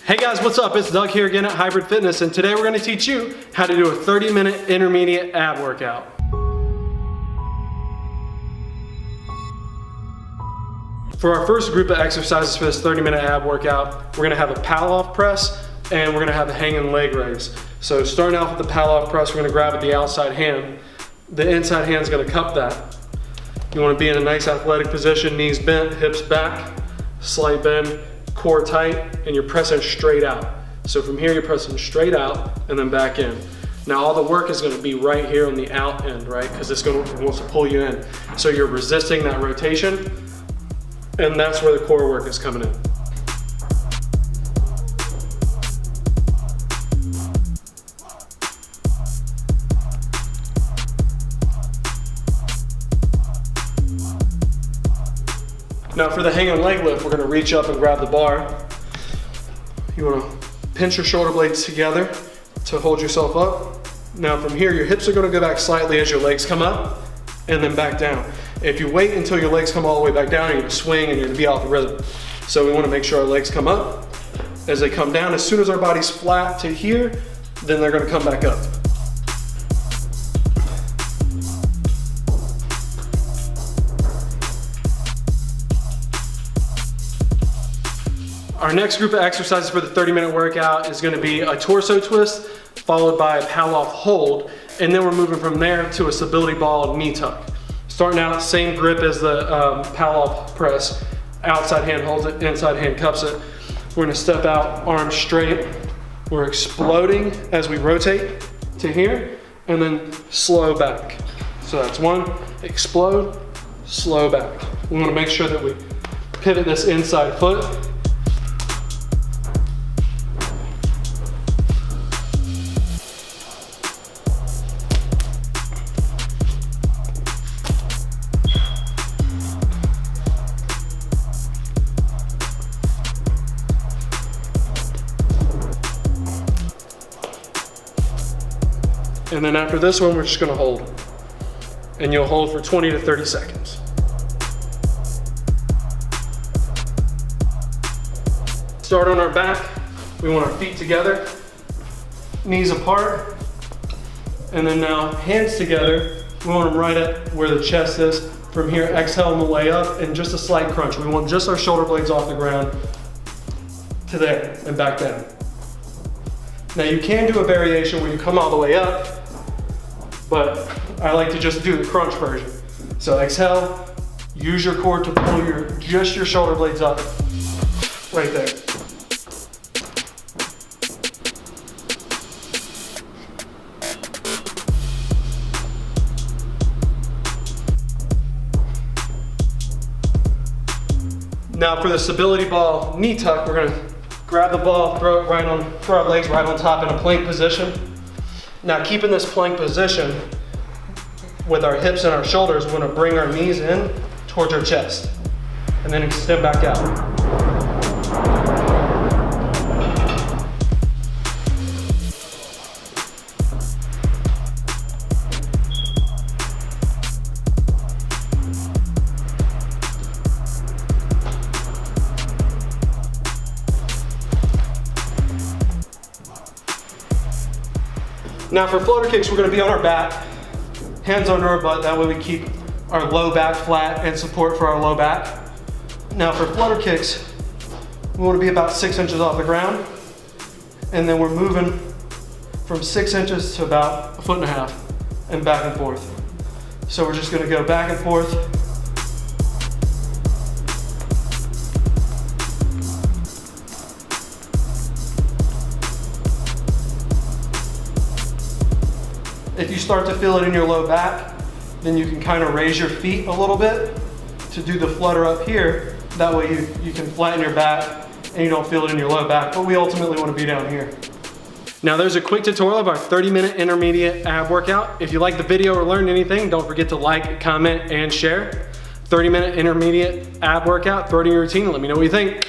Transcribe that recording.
Hey guys, what's up? It's Doug here again at Hybrid Fitness, and today we're going to teach you how to do a 30-minute intermediate ab workout. For our first group of exercises for this 30-minute ab workout, we're going to have a Paloff press and we're going to have a hanging leg raise. So starting off with the Paloff press, we're going to grab with the outside hand. The inside hand is going to cup that. You want to be in a nice athletic position, knees bent, hips back, slight bend, core tight, and you're pressing straight out. So from here you're pressing straight out and then back in. Now all the work is going to be right here on the out end, right? Because it wants to pull you in. So you're resisting that rotation, and that's where the core work is coming in. Now for the hanging leg lift, we're going to reach up and grab the bar. You want to pinch your shoulder blades together to hold yourself up. Now from here, your hips are going to go back slightly as your legs come up and then back down. If you wait until your legs come all the way back down, you're going to swing and you're going to be off the rhythm. So we want to make sure our legs come up. As they come down, as soon as our body's flat to here, then they're going to come back up. Our next group of exercises for the 30-minute workout is going to be a torso twist followed by a Paloff hold, and then we're moving from there to a stability ball knee tuck. Starting out, same grip as the Paloff press. Outside hand holds it, inside hand cups it. We're going to step out, arms straight. We're exploding as we rotate to here, and then slow back. So that's one, explode, slow back. We want to make sure that we pivot this inside foot. And then after this one, we're just gonna hold. And you'll hold for 20 to 30 seconds. Start on our back. We want our feet together, knees apart. And then now hands together. We want them right at where the chest is. From here, exhale on the way up and just a slight crunch. We want just our shoulder blades off the ground to there and back down. Now you can do a variation where you come all the way up, but I like to just do the crunch version. So exhale, use your core to pull just your shoulder blades up, right there. Now for the stability ball knee tuck, we're gonna grab the ball, throw our legs right on top in a plank position. Now keeping this plank position with our hips and our shoulders, we're gonna bring our knees in towards our chest and then extend back out. Now for flutter kicks, we're going to be on our back, hands under our butt, that way we keep our low back flat and support for our low back. Now for flutter kicks, we want to be about 6 inches off the ground, and then we're moving from 6 inches to about 1.5 feet and back and forth. So we're just going to go back and forth. If you start to feel it in your low back, then you can kind of raise your feet a little bit to do the flutter up here. That way you can flatten your back and you don't feel it in your low back, but we ultimately want to be down here. Now there's a quick tutorial of our 30-minute intermediate ab workout. If you liked the video or learned anything, don't forget to like, comment, and share. 30-minute intermediate ab workout, throw it in your routine and let me know what you think.